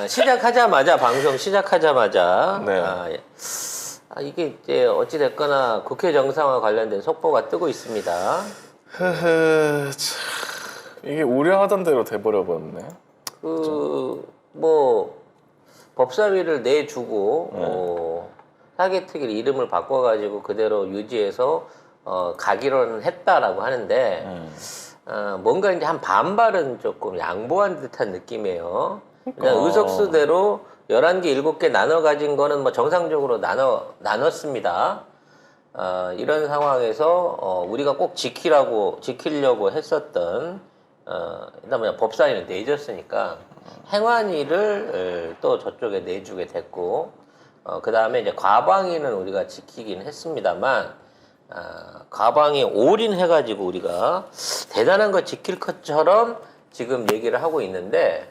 시작하자마자 방송 시작하자마자 네. 이게 이제 어찌 됐거나 국회 정상화 관련된 속보가 뜨고 있습니다. 이게 우려하던 대로 돼버려 버렸네. 뭐 법사위를 내주고 사개특위 이름을 바꿔가지고 그대로 유지해서 가기로는 했다라고 하는데 뭔가 이제 한 반발은 조금 양보한 듯한 느낌이에요. 그냥 의석수대로 11개, 7개 나눠 가진 거는 뭐 정상적으로 나눴습니다. 이런 상황에서 우리가 꼭 지키려고 했었던 일단 법사위는 내줬으니까 행안위를 또 저쪽에 내주게 됐고 그 다음에 이제 과방위는 우리가 지키긴 했습니다만 과방위 올인해가지고 우리가 대단한 거 지킬 것처럼 지금 얘기를 하고 있는데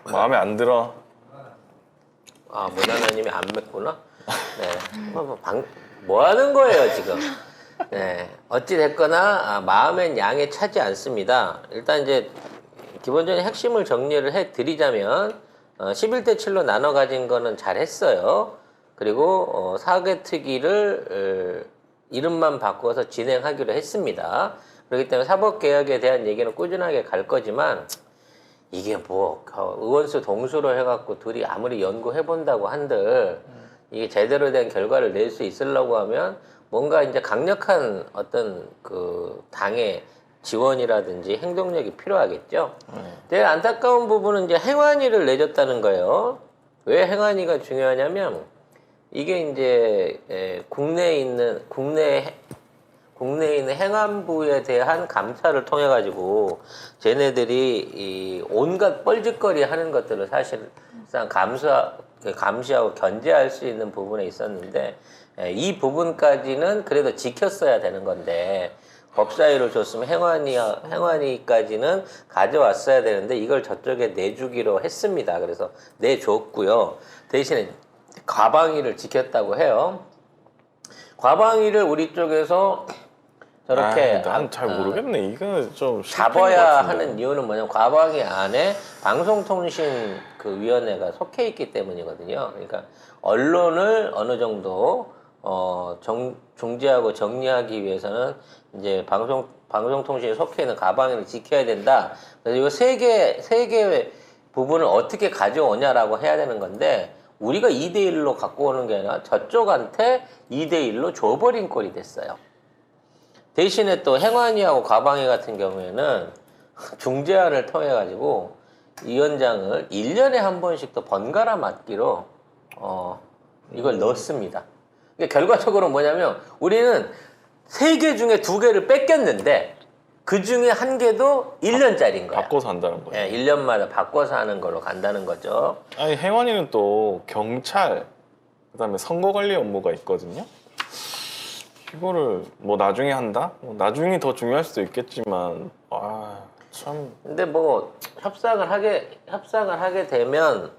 마음에 안 들어. 문하나님이 안 맺구나. 네. 뭐 하는 거예요 지금? 네. 어찌 됐거나 마음엔 양에 차지 않습니다. 일단 이제 기본적인 핵심을 정리를 해드리자면 11대 7로 나눠 가진 거는 잘했어요. 그리고 사개특위를 이름만 바꿔서 진행하기로 했습니다. 그렇기 때문에 사법개혁에 대한 얘기는 꾸준하게 갈 거지만 이게 뭐 의원수 동수로 해갖고 둘이 아무리 연구해본다고 한들 이게 제대로 된 결과를 낼 수 있으려고 하면 뭔가 이제 강력한 어떤 그 당의 지원이라든지 행동력이 필요하겠죠. 제일 안타까운 부분은 이제 행안위를 내줬다는 거예요. 왜 행안위가 중요하냐면 이게 이제 국내에 있는 행안부에 대한 감사를 통해 가지고 쟤네들이 이 온갖 뻘짓거리 하는 것들을 사실상 감시하고 견제할 수 있는 부분에 있었는데 이 부분까지는 그래도 지켰어야 되는 건데 법사위를 줬으면 행안위까지는 가져왔어야 되는데 이걸 저쪽에 내주기로 했습니다. 그래서 내줬고요. 대신에 과방위를 지켰다고 해요. 과방위를 우리 쪽에서 저렇게 난 잘 모르겠네. 이거 좀 잡아야 하는 이유는 뭐냐면 과방위 안에 방송통신 그 위원회가 속해 있기 때문이거든요. 그러니까 언론을 어느 정도 중재하고 정리하기 위해서는 이제 방송통신이 속해 있는 과방위를 지켜야 된다. 그래서 이거 세 개 부분을 어떻게 가져오냐라고 해야 되는 건데 우리가 2대1로 갖고 오는 게 아니라 저쪽한테 2대1로 줘버린 꼴이 됐어요. 대신에 또 행안위하고 과방위 같은 경우에는 중재안을 통해 가지고 위원장을 1년에 한 번씩 또 번갈아 맡기로 이걸 넣습니다. 그러니까 결과적으로 뭐냐면 우리는 3개 중에 2개를 뺏겼는데 그 중에 1개도 1년짜리인 거야. 바꿔서 한다는 거예요. 네, 1년마다 바꿔서 하는 걸로 간다는 거죠. 아니 행안위는 또 경찰 그다음에 선거관리 업무가 있거든요. 이거를 뭐 나중에 한다? 뭐 나중에 더 중요할 수도 있겠지만 참. 근데 뭐 협상을 하게 되면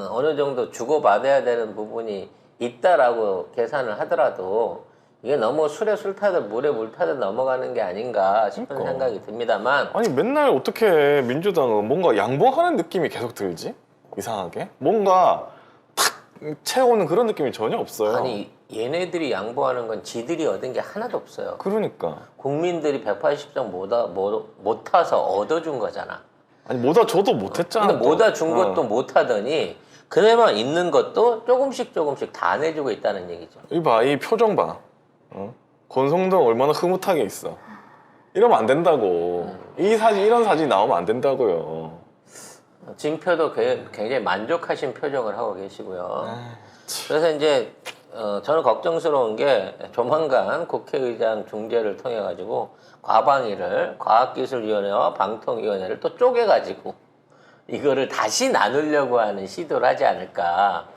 어느 정도 주고받아야 되는 부분이 있다라고 계산을 하더라도 이게 너무 술에 술 타듯 물에 물 타듯 넘어가는 게 아닌가 싶은 생각이 듭니다만 아니 맨날 어떻게 민주당은 뭔가 양보하는 느낌이 계속 들지? 이상하게 뭔가 탁 채우는 그런 느낌이 전혀 없어요. 아니 얘네들이 양보하는 건 지들이 얻은 게 하나도 없어요. 그러니까 국민들이 180석 못 타서 얻어준 거잖아. 아니 뭐다 줘도 못했잖아. 근데 뭐다 준 것도 못하더니 그네만 있는 것도 조금씩 다 내주고 있다는 얘기죠. 이 표정 봐. 권성동 얼마나 흐뭇하게 있어. 이러면 안 된다고. 이런 사진 나오면 안 된다고요. 진표도 굉장히 만족하신 표정을 하고 계시고요. 그래서 이제 저는 걱정스러운 게 조만간 국회의장 중재를 통해 가지고 과방위를 과학기술위원회와 방통위원회를 또 쪼개 가지고 이거를 다시 나누려고 하는 시도를 하지 않을까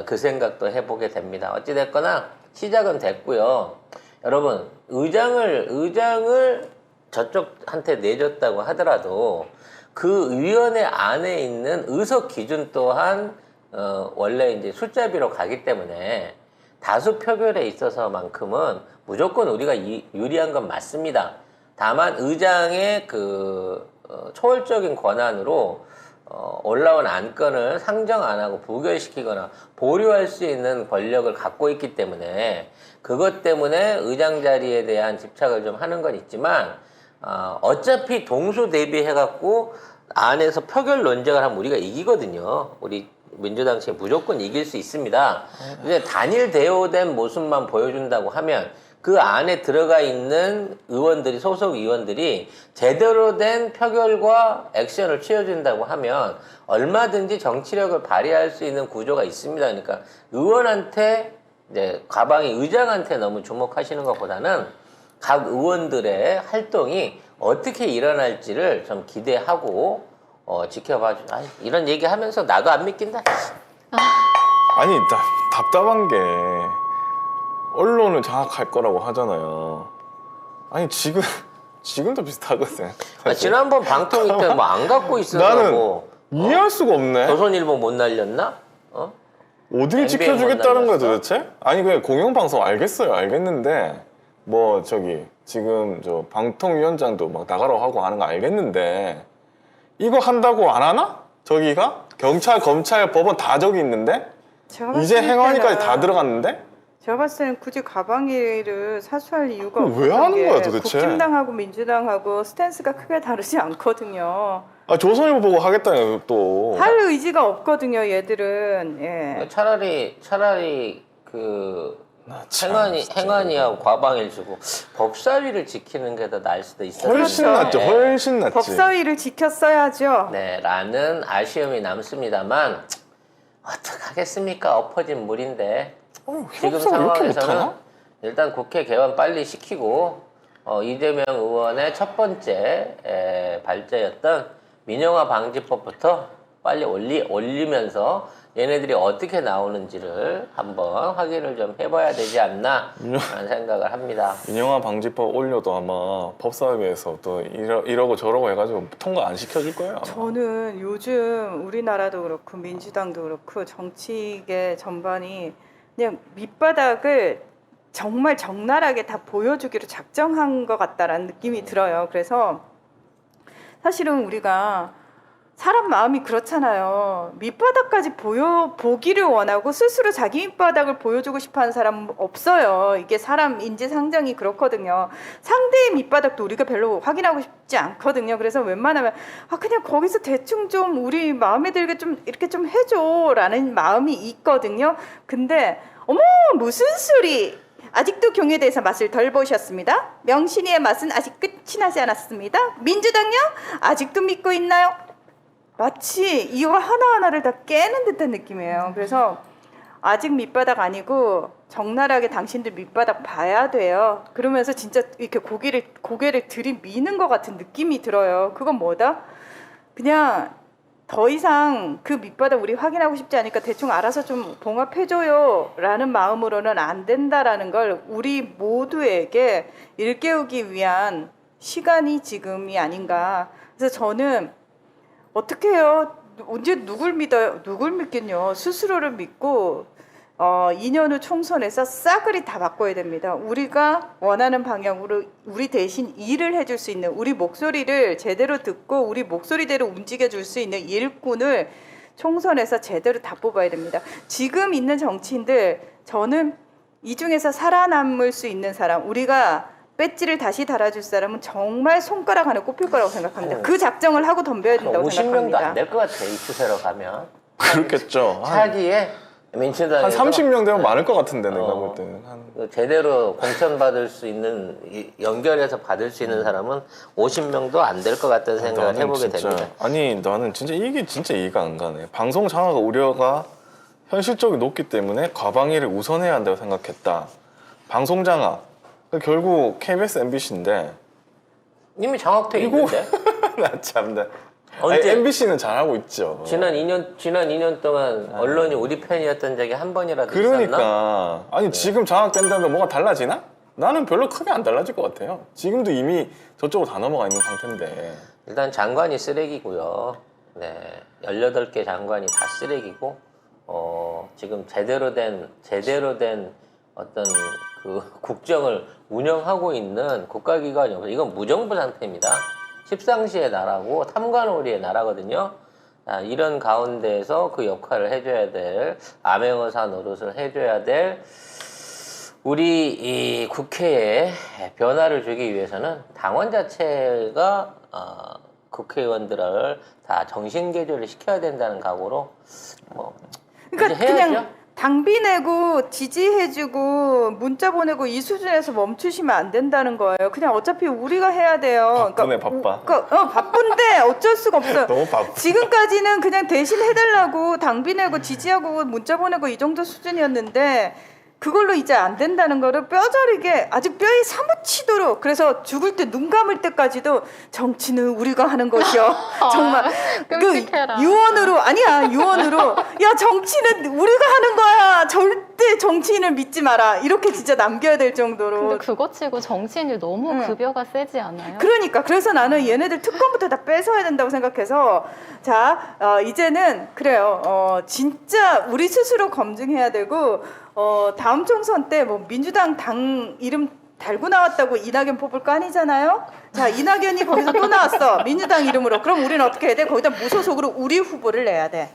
그 생각도 해보게 됩니다. 어찌됐거나 시작은 됐고요. 여러분 의장을 저쪽한테 내줬다고 하더라도 그 위원회 안에 있는 의석 기준 또한 원래 이제 숫자비로 가기 때문에 다수 표결에 있어서만큼은 무조건 우리가 유리한 건 맞습니다. 다만 의장의 그 초월적인 권한으로 올라온 안건을 상정 안 하고 부결시키거나 보류할 수 있는 권력을 갖고 있기 때문에 그것 때문에 의장 자리에 대한 집착을 좀 하는 건 있지만 어차피 동수 대비해갖고 안에서 표결 논쟁을 하면 우리가 이기거든요. 우리 민주당 측에 무조건 이길 수 있습니다. 이제 단일 대오된 모습만 보여준다고 하면 그 안에 들어가 있는 의원들이, 소속 의원들이 제대로 된 표결과 액션을 취해준다고 하면 얼마든지 정치력을 발휘할 수 있는 구조가 있습니다. 그러니까 의원한테, 이제 과방위 의장한테 너무 주목하시는 것보다는 각 의원들의 활동이 어떻게 일어날지를 좀 기대하고 지켜봐 주. 이런 얘기 하면서 나도 안 믿긴다. 아니 답답한 게 언론을 장악할 거라고 하잖아요. 아니 지금도 비슷하거든. 지난번 방통위 때 뭐 안 갖고 있어서 이해할 수가 없네. 조선일보 못 날렸나? 어딜 MBN 지켜주겠다는 거야 못 날렸어? 도대체? 아니 그냥 공영방송 알겠는데 뭐 저기 지금 저 방통위원장도 막 나가라고 하고 하는 거 알겠는데 이거 한다고 안 하나? 저기가? 경찰, 검찰, 법원 다 저기 있는데? 제가 봤을 이제 행안위까지 때는- 다 들어갔는데? 제가 봤을 때는 굳이 가방위를 사수할 이유가 그럼 왜 없는 하는 게 거야, 도대체? 국힘당하고 민주당하고 스탠스가 크게 다르지 않거든요. 아 조선일보 보고 하겠다니 또. 할 의지가 없거든요, 얘들은. 예. 차라리 그 나 참, 진짜. 행안위하고 과방위를 주고 법사위를 지키는 게 더 나을 수도 있어요. 훨씬 그렇죠. 낫죠. 훨씬 낫지. 법사위를 지켰어야죠. 네, 라는 아쉬움이 남습니다만 어떡하겠습니까? 엎어진 물인데 지금 협상을 이렇게 못하나? 상황에서는 일단 국회 개원 빨리 시키고 이재명 의원의 첫 번째 발제였던 민영화 방지법부터 빨리 올리면서 얘네들이 어떻게 나오는지를 한번 확인을 좀 해봐야 되지 않나 라는 생각을 합니다. 민영화 방지법 올려도 아마 법사위에서 또 이러고 저러고 해가지고 통과 안 시켜줄 거예요. 아마. 저는 요즘 우리나라도 그렇고 민주당도 그렇고 정치계 전반이 그냥 밑바닥을 정말 적나라하게 다 보여주기로 작정한 것 같다라는 느낌이 들어요. 그래서 사실은 우리가 사람 마음이 그렇잖아요. 밑바닥까지 보기를 원하고 스스로 자기 밑바닥을 보여주고 싶어하는 사람은 없어요. 이게 사람 인지상정이 그렇거든요. 상대의 밑바닥도 우리가 별로 확인하고 싶지 않거든요. 그래서 웬만하면 그냥 거기서 대충 좀 우리 마음에 들게 좀 이렇게 좀 해줘라는 마음이 있거든요. 근데 어머 무슨 소리! 아직도 경유대에서 맛을 덜 보셨습니다. 명신이의 맛은 아직 끝이 나지 않았습니다. 민주당요? 아직도 믿고 있나요? 마치 이거 하나하나를 다 깨는 듯한 느낌이에요. 그래서 아직 밑바닥 아니고 적나라하게 당신들 밑바닥 봐야 돼요. 그러면서 진짜 이렇게 고개를 들이미는 것 같은 느낌이 들어요. 그건 뭐다? 그냥 더 이상 그 밑바닥 우리 확인하고 싶지 않으니까 대충 알아서 좀 봉합해줘요 라는 마음으로는 안 된다라는 걸 우리 모두에게 일깨우기 위한 시간이 지금이 아닌가. 그래서 저는 어떻게 해요? 언제 누굴 믿어요? 누굴 믿겠뇨? 스스로를 믿고 2년 후 총선에서 싸그리 다 바꿔야 됩니다. 우리가 원하는 방향으로 우리 대신 일을 해줄 수 있는, 우리 목소리를 제대로 듣고 우리 목소리대로 움직여줄 수 있는 일꾼을 총선에서 제대로 다 뽑아야 됩니다. 지금 있는 정치인들, 저는 이 중에서 살아남을 수 있는 사람, 우리가 배지를 다시 달아줄 사람은 정말 손가락 안에 꼽힐 거라고 생각합니다. 그 작정을 하고 덤벼야 된다고 50명도 생각합니다. 안 될 것 같아, 이 추세로 가면. 그렇겠죠. 차기에 민주당에서 한 30명 되면 많을 것 같은데 내가 볼 때는 제대로 공천받을 수 있는, 연결해서 받을 수 있는 사람은 50명도 안 될 것 같다는 생각을 나는 해보게 진짜, 됩니다. 아니 나는 진짜 이게 진짜 이해가 안 가네. 방송 장악 우려가 현실적으로 높기 때문에 과방위를 우선해야 한다고 생각했다. 방송 장악 결국 KBS, MBC인데 이미 장악돼 이거 있는데? 나 참나. 언제? MBC는 잘하고 있죠. 지난 2년 동안 언론이 우리 편이었던 적이 한 번이라도 있었나? 그러니까 아니 지금 장악된다면 뭐가 달라지나? 나는 별로 크게 안 달라질 것 같아요. 지금도 이미 저쪽으로 다 넘어가 있는 상태인데. 일단 장관이 쓰레기고요. 네, 18개 장관이 다 쓰레기고, 지금 제대로 된 어떤 그 국정을 운영하고 있는 국가기관이 없어요. 이건 무정부 상태입니다. 십상시의 나라고 탐관오리의 나라거든요. 이런 가운데에서 그 역할을 해줘야 될 암행어사 노릇을 해줘야 될 우리 이 국회에 변화를 주기 위해서는 당원 자체가 국회의원들을 다 정신개조를 시켜야 된다는 각오로 뭐 그러니까 이제 해야죠. 그냥 당비 내고 지지해주고 문자 보내고 이 수준에서 멈추시면 안 된다는 거예요. 그냥 어차피 우리가 해야 돼요. 바쁘네, 바빠. 바쁜데 어쩔 수가 없어요. 너무 바빠. 지금까지는 그냥 대신 해달라고 당비 내고 지지하고 문자 보내고 이 정도 수준이었는데 그걸로 이제 안 된다는 거를 뼈저리게 아주 뼈에 사무치도록 그래서 죽을 때 눈 감을 때까지도 정치는 우리가 하는 것이요. 정말 끔찍해라. 유언으로 야 정치는 우리가 하는 거야. 절대 정치인을 믿지 마라. 이렇게 진짜 남겨야 될 정도로. 근데 그거 치고 정치인들 너무 급여가 세지 않아요? 그러니까 그래서 나는 얘네들 특권부터 다 뺏어야 된다고 생각해서 자 이제는 그래요. 진짜 우리 스스로 검증해야 되고 다음 총선 때 뭐 민주당 당 이름 달고 나왔다고 이낙연 뽑을 거 아니잖아요. 자 이낙연이 거기서 또 나왔어 민주당 이름으로. 그럼 우리는 어떻게 해야 돼? 거기다 무소속으로 우리 후보를 내야 돼.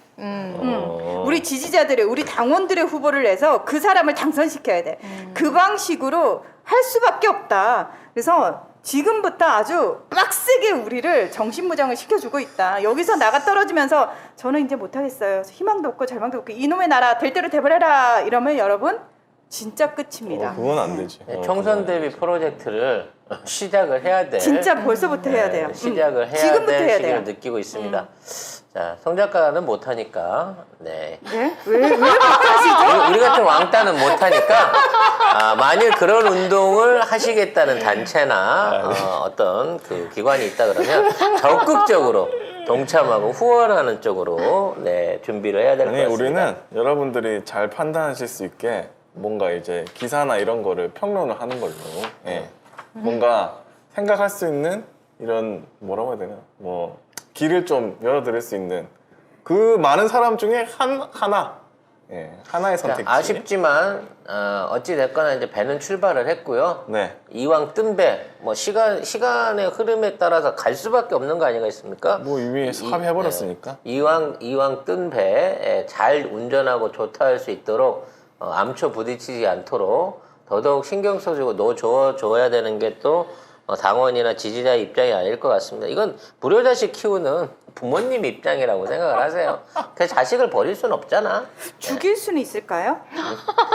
우리 지지자들의 우리 당원들의 후보를 내서 그 사람을 당선시켜야 돼. 그 방식으로 할 수밖에 없다. 그래서 지금부터 아주 빡세게 우리를 정신무장을 시켜주고 있다. 여기서 나가 떨어지면서 저는 이제 못하겠어요. 희망도 없고 절망도 없고 이놈의 나라 될 대로 돼버려라 이러면 여러분 진짜 끝입니다. 그건 안 되지. 총선 대비 프로젝트를 시작을 해야 돼. 진짜 벌써부터 해야 돼요. 시작을 해야 지금부터 될 해야 시기를 돼요. 느끼고 있습니다. 자, 송 작가는 못하니까, 네. 네? 왜 못하시죠? 우리 같은 왕따는 못하니까, 만일 그런 운동을 하시겠다는 단체나 어떤 그 기관이 있다 그러면 적극적으로 동참하고 후원하는 쪽으로 네, 준비를 해야 될 것 아니, 같습니다. 우리는 여러분들이 잘 판단하실 수 있게 뭔가 이제 기사나 이런 거를 평론을 하는 걸로 예. 뭔가 생각할 수 있는 이런 뭐라고 해야 되나 뭐 길을 좀 열어드릴 수 있는 그 많은 사람 중에 하나의 선택지. 아쉽지만 어찌 됐거나 이제 배는 출발을 했고요. 네. 이왕 뜬 배, 뭐 시간의 흐름에 따라서 갈 수밖에 없는 거 아니겠습니까? 뭐 이미 합의해버렸으니까. 이왕 뜬 배 잘 운전하고 조타할 수 있도록 암초 부딪히지 않도록 더더욱 신경 써주고 줘야 되는 게 또 당원이나 지지자의 입장이 아닐 것 같습니다. 이건 불효자식 키우는 부모님 입장이라고 생각을 하세요. 그 자식을 버릴 수는 없잖아. 죽일 수는 있을까요?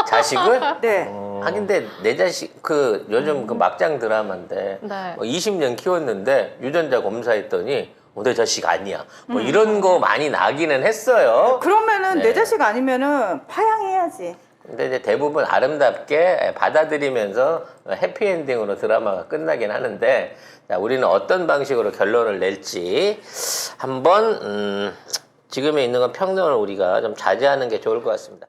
자식을? 네. 하긴 근데 내 자식 요즘 그 막장 드라마인데 네. 20년 키웠는데 유전자 검사했더니 내 자식 아니야. 뭐 이런 거 많이 나기는 했어요. 그러면은 네. 내 자식 아니면은 파양해야지. 근데 이제 대부분 아름답게 받아들이면서 해피엔딩으로 드라마가 끝나긴 하는데 자, 우리는 어떤 방식으로 결론을 낼지 한번 지금에 있는 건 평론을 우리가 좀 자제하는 게 좋을 것 같습니다.